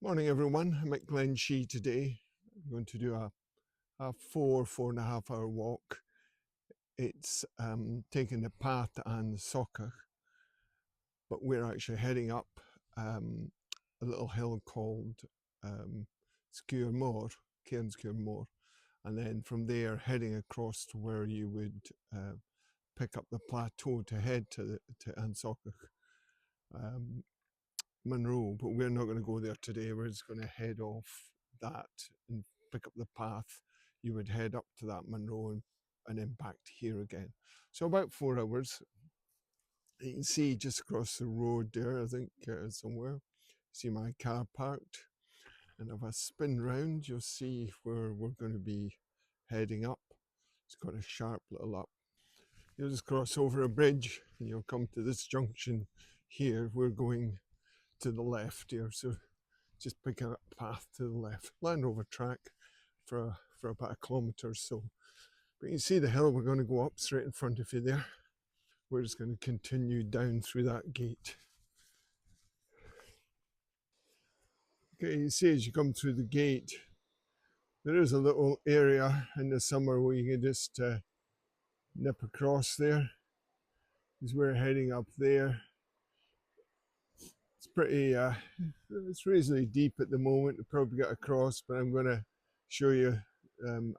Morning everyone, I'm at Glenshee today. I'm going to do a 4.5 hour walk. It's taking the path to An Socach, but we're actually heading up a little hill called Sgòr Mòr, Cairngorms Sgòr Mòr, and then from there heading across to where you would pick up the plateau to head to An Socach. Munros, but we're not going to go there today. We're just going to head off that and pick up the path. You would head up to that Munros and then back to here again. So about 4 hours. You can see just across the road there, I think somewhere, see my car parked. And if I spin round, you'll see where we're going to be heading up. It's got a sharp little up. You'll just cross over a bridge and you'll come to this junction here. We're going to the left here, so just picking up a path to the left, Land Rover track for about a kilometre or so. But you can see the hill we're going to go up straight in front of you there. We're just going to continue down through that gate. Okay, you see as you come through the gate, there is a little area in the summer where you can just nip across there, because we're heading up there. It's pretty, it's reasonably deep at the moment to probably get across, but I'm going to show you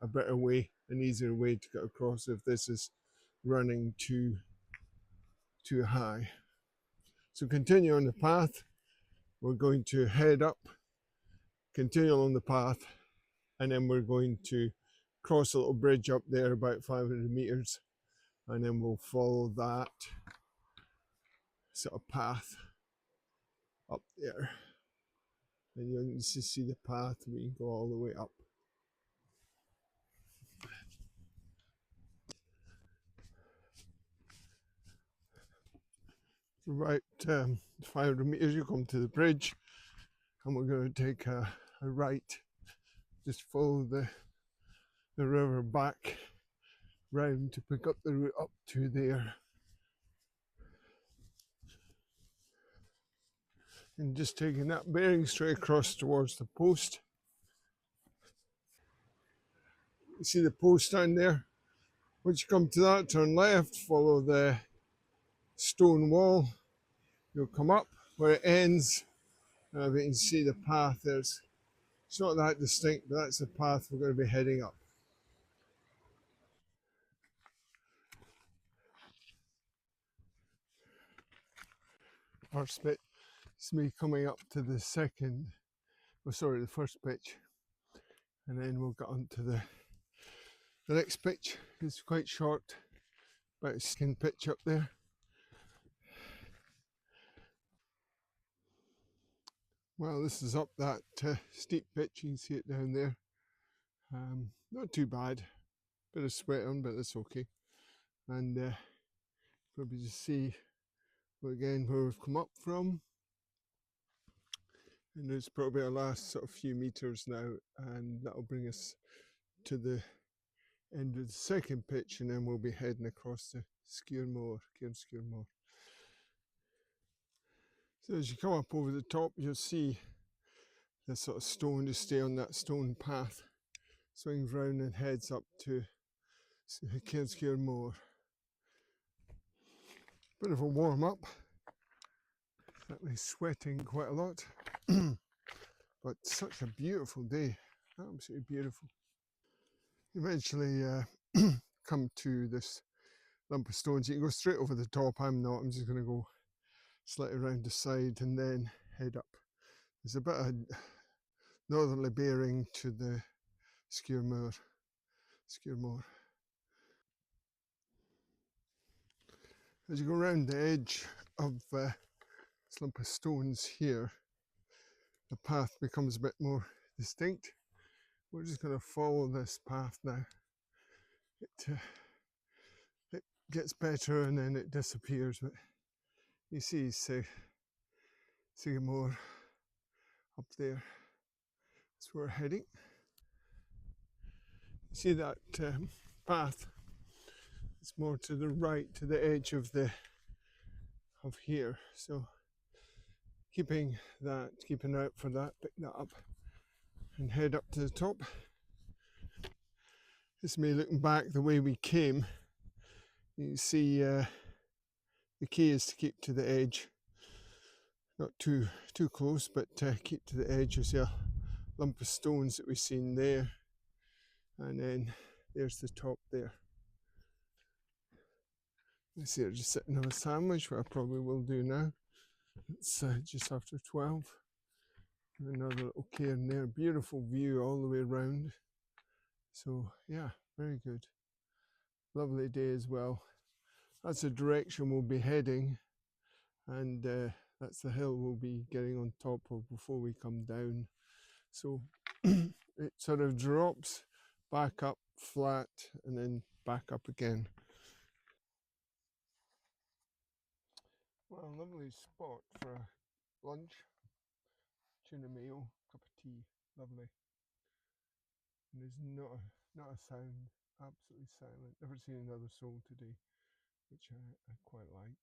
a better way, an easier way to get across if this is running too high. So continue on the path. We're going to head up, continue on the path, and then we're going to cross a little bridge up there about 500 meters, and then we'll follow that sort of path up there. And you'll just see the path, we can go all the way up. For about 500 meters, you come to the bridge, and we're going to take a right, just follow the river back round to pick up the route up to there. And just taking that bearing straight across towards the post. You see the post down there? Once you come to that, turn left, follow the stone wall. You'll come up where it ends. You can see the path. It's not that distinct, but that's the path we're going to be heading up. First bit is me coming up to the the first pitch, and then we'll get on to the next pitch. It's quite short, about a skin pitch up there. Well, this is up that steep pitch. You can see it down there. Not too bad. Bit of sweat on, but that's okay. And probably just see again where we've come up from. And there's probably our last sort of few meters now, and that'll bring us to the end of the second pitch, and then we'll be heading across to Sgòr Mòr, Cairngorms Sgòr Mòr. So as you come up over the top, you'll see the sort of stone, to stay on that stone path, swings round and heads up to Cairngorms Sgòr Mòr. Bit of a warm up, certainly sweating quite a lot, but such a beautiful day, absolutely beautiful. Eventually come to this lump of stones. You can go straight over the top. I'm just going to go slightly around the side and then head up. There's a bit of northerly bearing to the Sgòr Mòr. As you go around the edge of this lump of stones here, the path becomes a bit more distinct. We're just going to follow this path now. It gets better and then it disappears, but you see Sgòr Mòr up there. That's where we're heading. You see that path? It's more to the right, to the edge of here. So keeping out for that, pick that up and head up to the top. This is me looking back the way we came. You can see the key is to keep to the edge, not too close, but keep to the edge. You see a lump of stones that we've seen there, and then there's the top there. I see her just sitting on a sandwich, what I probably will do now. It's just after 12. Another little cairn there, beautiful view all the way around. So yeah, very good. Lovely day as well. That's the direction we'll be heading, and that's the hill we'll be getting on top of before we come down. So it sort of drops back up flat and then back up again. Well, lovely spot for lunch. Tuna mayo, cup of tea, lovely. And there's not a sound, absolutely silent. Never seen another soul today, which I quite like.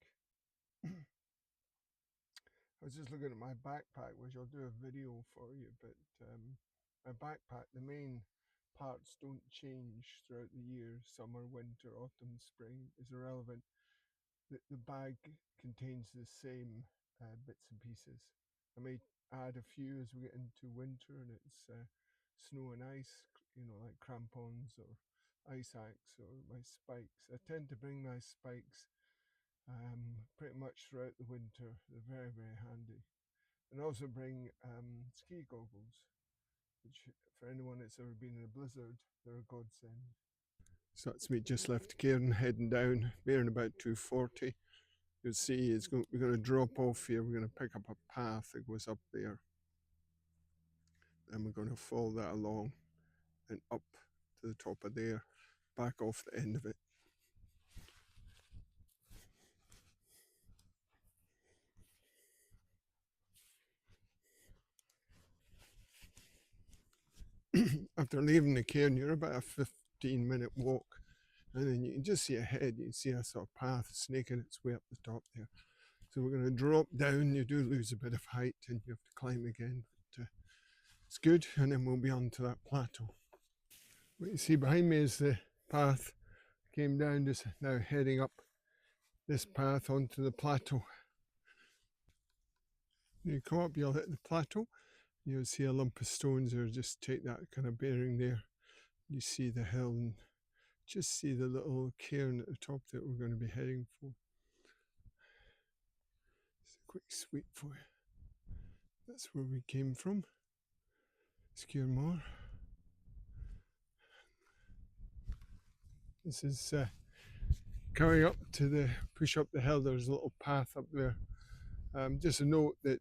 I was just looking at my backpack, which I'll do a video for you, but my backpack, the main parts don't change throughout the year. Summer, winter, autumn, spring is irrelevant. The bag contains the same bits and pieces. I may add a few as we get into winter and it's snow and ice, like crampons or ice axe or my spikes. I tend to bring my spikes pretty much throughout the winter. They're very, very handy. And also bring ski goggles, which for anyone that's ever been in a blizzard, they're a godsend. So that's me just left Cairn, heading down, bearing about 240. You'll see we're going to drop off here. We're going to pick up a path that goes up there. And we're going to follow that along and up to the top of there, back off the end of it. After leaving the cairn, you're about a 15-minute walk, and then you can just see ahead, you can see a sort of path snaking its way up the top there. So we're going to drop down. You do lose a bit of height and you have to climb again, but it's good, and then we'll be on to that plateau. What you see behind me is the path. Came down, just now heading up this path onto the plateau. You come up, you'll hit the plateau. You'll see a lump of stones there. Just take that kind of bearing there. You see the hill and just see the little cairn at the top that we're going to be heading for. It's a quick sweep for you. That's where we came from. Sgòr Mòr. This is coming up to the push up the hill. There's a little path up there. Just a note that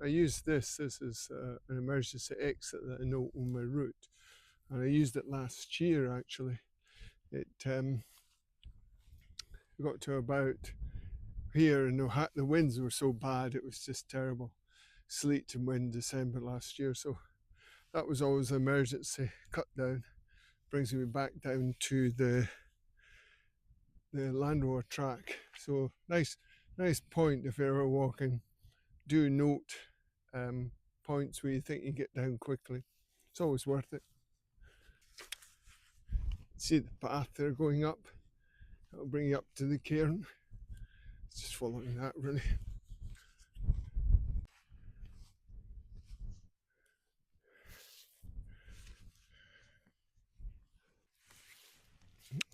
I use this is an emergency exit that I know on my route, and I used it last year actually. It got to about here and the winds were so bad, it was just terrible. Sleet and wind December last year, so that was always an emergency cut down. Brings me back down to the Land Rover track. So nice point if you're ever walking. Do note points where you think you get down quickly. It's always worth it. See the path there going up. That'll bring you up to the cairn. It's just following that really.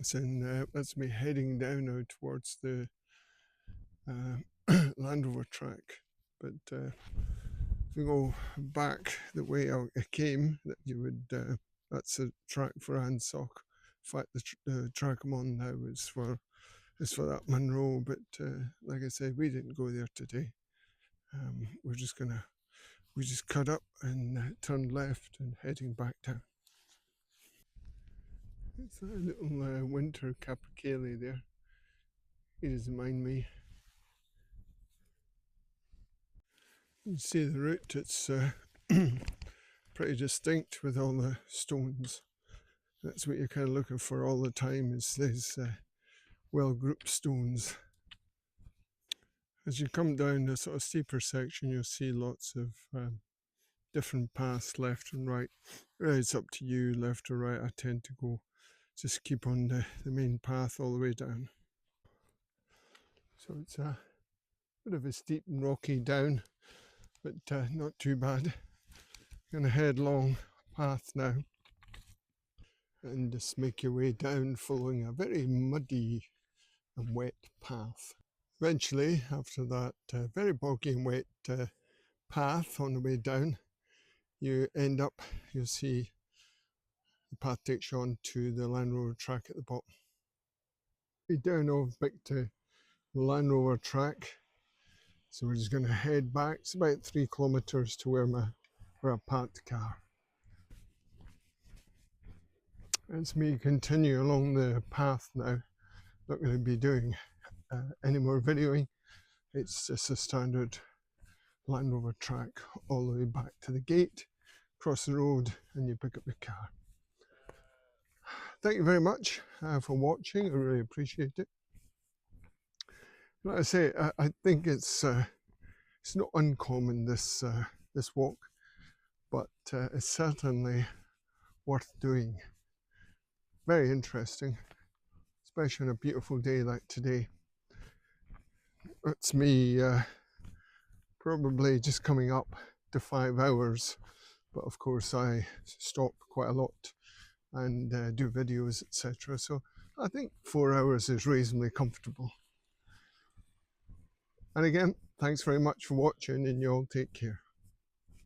So that's me heading down now towards the Land Rover track. But if we go back the way I came, that you would that's a track for An Socach. In fact, the track I'm on now is for that Munros. But like I said, we didn't go there today. We just cut up and turned left and heading back down. It's a little winter capercaillie there. He doesn't mind me. You see the route, it's pretty distinct with all the stones. That's what you're kind of looking for all the time, is these well grouped stones. As you come down the sort of steeper section, you'll see lots of different paths left and right. It's up to you, left or right. I tend to go just keep on the main path all the way down. So it's a bit of a steep and rocky down, but not too bad. Going to head along path now and just make your way down following a very muddy and wet path. Eventually, after that very boggy and wet path on the way down, you end up, you'll see the path takes you on to the Land Rover track at the bottom. We're down over back to the Land Rover track, so we're just going to head back. It's about 3 kilometres to where I parked the car. As me continue along the path now, not going to be doing any more videoing. It's just a standard Land Rover track all the way back to the gate, cross the road, and you pick up the car. Thank you very much for watching. I really appreciate it. Like I say, I think it's not uncommon, this walk, but it's certainly worth doing. Very interesting, especially on a beautiful day like today. It's me probably just coming up to 5 hours, but of course I stop quite a lot and do videos, etc. So I think 4 hours is reasonably comfortable. And again, thanks very much for watching, and you all take care.